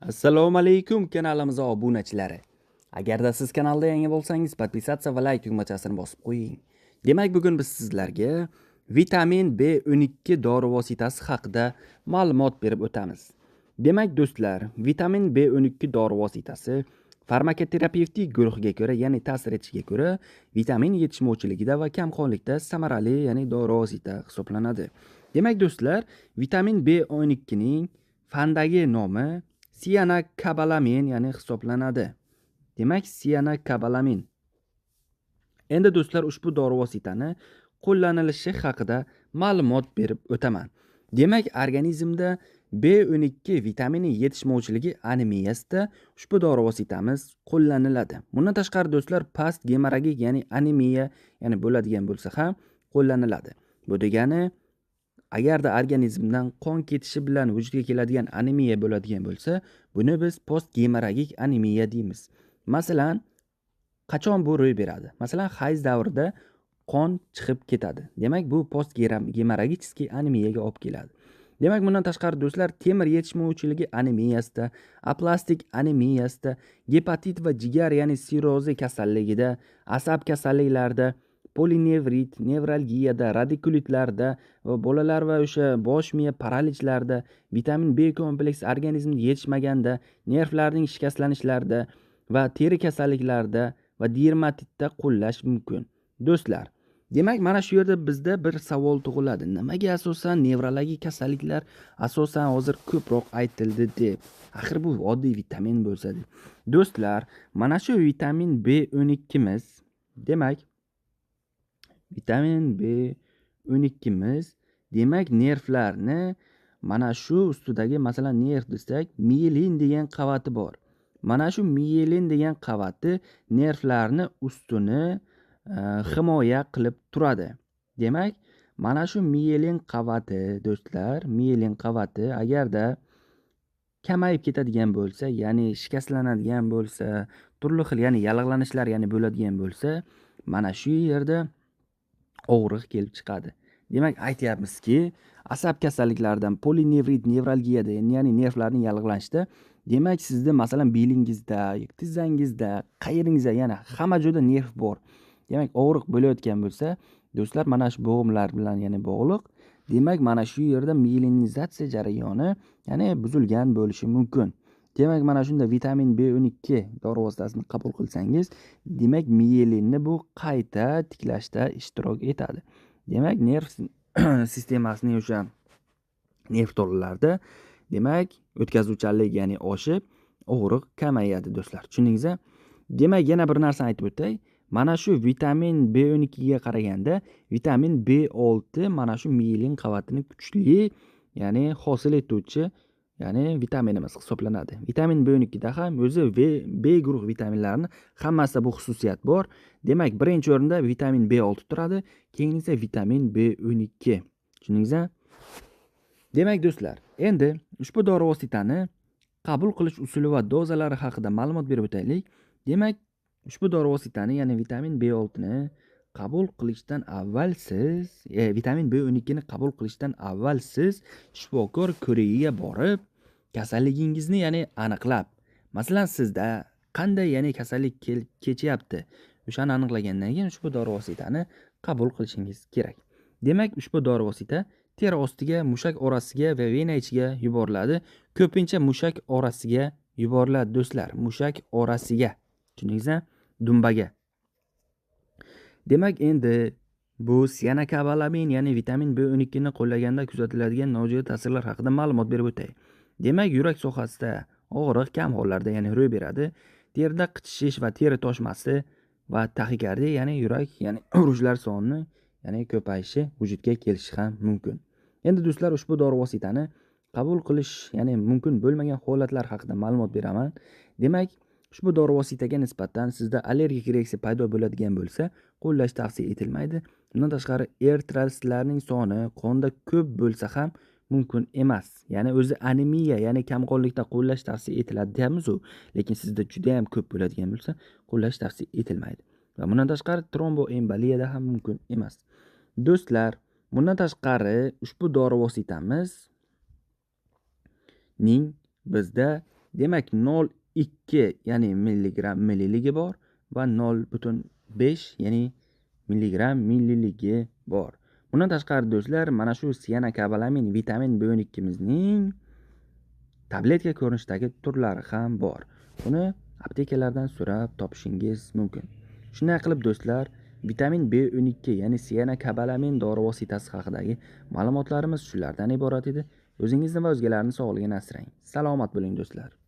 Assalomu alaykum kanalimiz obunachilari. Agarda siz kanalda yangi bo'lsangiz, podpisatsiya va like tugmachasini bosib qo'ying. Demak, bugun biz sizlarga vitamin B12 dori vositasi haqida ma'lumot berib o'tamiz. Demak, do'stlar, vitamin B12 dori vositasi farmakoterapevtik guruhga ko'ra, ya'ni ta'sir etishiga ko'ra, vitamin yetishmovchiligida va kamqonlikda samarali, ya'ni dori vosita hisoblanadi. Demak, do'stlar, vitamin B12 ning fandagi nomi siyanokobalamin, ya'ni hisoblanadi. Demak, siyanokobalamin. Endi do'stlar, ushbu dori vositani qo'llanilishi haqida ma'lumot berib o'taman. Demak, organizmda B12 vitamini yetishmovchiligi anemiyasida ushbu dori vositamiz qo'llaniladi. Bundan tashqari do'stlar, past gemorragik, ya'ni anemiya, ya'ni bo'ladigan bo'lsa ham qo'llaniladi. Bu degani, agarda organizmdan qon ketishi bilan vujudga keladigan anemiya bo'ladigan bo'lsa, buni biz post gemorragik anemiya deymiz. Masalan, qachon bu ro'y beradi? Masalan, hayz davrida qon chiqib ketadi. Demak, bu post gemorragichskiy anemiyaga olib keladi. Demak, bundan tashqari do'stlar, temir yetishmovchiligi anemiyasida, aplastik anemiyasida, gepatit va jigar, ya'ni sirrozi kasalligida, asab kasalliklarida, polinevrit, nevralgiyada, radikulitlarda va bolalar va o'sha bosh miya paralitchlarida, vitamin B kompleksi organizmga yetishmaganda, nervlarning shikastlanishlarida va teri kasalliklarida va dermatitda qo'llash mumkin. Do'stlar, demak, mana shu yerda bizda bir savol tug'iladi. Nimaga asosan nevrologik kasalliklar asosan hozir ko'proq aytildi deb? Axir bu oddiy vitamin bo'lsa deb. Do'stlar, mana shu vitamin B12 miz, demak, vitamin B12 miz, demak, nervlarni mana shu ustidagi, masalan, nerv desak, miyelin degan qavati bor. Mana shu miyelin degan qavati nervlarni ustini himoya qilib turadi. Demak, mana shu miyelin qavati do'stlar, miyelin qavati agarda kamayib ketadigan bo'lsa, ya'ni shikastlanadigan bo'lsa, turli xil, ya'ni yallig'lanishlar, ya'ni bo'ladigan bo'lsa, mana shu yerda og'riq kelib chiqadi. Demak, aytyapmizki, asab kasalliklaridan polinevrit, nevralgiyada, ya'ni nervlarning yallig'lanishida, demak, sizda masalan belingizda, tizzangizda, qayeringizda, ya'ni hamma joyda nerv bor. Demak, og'riq bo'layotgan bo'lsa, do'stlar, mana shu bo'g'imlar bilan, ya'ni bog'liq. Demak, mana shu yerda mielinizatsiya jarayoni, ya'ni buzilgan bo'lishi mumkin. Demak, mana shunda vitamin B12 dori vositasini qabul qilsangiz, demak, miyelinni bu qayta tiklashda ishtirok etadi. Demak, nerv sistemasining o'sha nerv tolallarida, demak, o'tkazuvchanlik, ya'ni oshib, og'riq kamayadi do'stlar. Tushundingizmi? Demak, yana bir narsani aytib o'tay. Mana shu vitamin B12 ga qaraganda vitamin B6 mana shu miyelin qavatini kuchli, ya'ni hosil etuvchi, ya'ni vitaminimiz hisoblanadi. Vitamin B12 da ham o'zi B guruh vitaminlarini hammasida bu xususiyat bor. Demak, birinchi o'rinda vitamin B6 turadi, keyin esa vitamin B12. Tushundingizmi? Demak, do'stlar, endi ushbu dori vositani qabul qilish usuli va dozalari haqida ma'lumot berib o'taylik. Demak, ushbu dori vositani, ya'ni vitamin B6 ni qabul qilishdan avval siz, vitamin B12 ni qabul qilishdan avval siz shifokor ko'rigiga borib, kasalligingizni, ya'ni aniqlab, masalan, sizda qanday, ya'ni kasallik kechyapti, o'shani aniqlagandan keyin ushbu dori vositani qabul qilishingiz kerak. Demak, ushbu dori vosita teri ostiga, mushak orasiga va vena ichiga yuboriladi. Ko'pincha mushak orasiga yuboriladi do'stlar, mushak orasiga. Tushundingizmi? Dumbaga. Demak, endi bu siyanokobalamin, ya'ni vitamin B12 ni qo'llaganda kuzatiladigan nojo'ya ta'sirlar haqida ma'lumot berib o'tay. Demak, yurak sohasida og'riq kam hollarda, ya'ni ro'y beradi. Terida qichishish va teri toshmasi va taxikardiya, ya'ni yurak, ya'ni urishlar soni, ya'ni ko'payishi vujudga kelishi ham mumkin. Endi do'stlar, ushbu dori vositani qabul qilish, ya'ni mumkin bo'lmagan holatlar haqida ma'lumot beraman. Demak, ushbu dori vositaga nisbatan sizda allergik reaksiya paydo bo'ladigan bo'lsa, qo'llash tavsiya etilmaydi. Bundan tashqari, eritrotsitlarning soni qonda ko'p bo'lsa ham mumkin emas. Ya'ni o'zi anemiya, ya'ni kamqonlikda qo'llash tavsiya etiladi deymiz-ku, lekin sizda juda ham ko'p bo'ladigan bo'lsa, qo'llash tavsiya etilmaydi. Va bundan tashqari, tromboemboliyada ham mumkin emas. Do'stlar, bundan tashqari ushbu dori vositamiz ning bizda Demak 0,2 ya'ni milligram milliligi bor va 0,5 ya'ni milligram milliligi bor. Bundan tashqari do'stlar, mana shu siyanokobalamin vitamin B12 mizning tabletka ko'rinishidagi turlari ham bor. Buni aptekalardan so'rab topishingiz mumkin. Shunday qilib do'stlar, vitamin B12 ya'ni siyanokobalamin dori vositasi haqidagi ma'lumotlarimiz shulardan iborat edi. O'zingizni va o'zgalarning sog'lig'ini asrang. Salomat bo'ling do'stlar.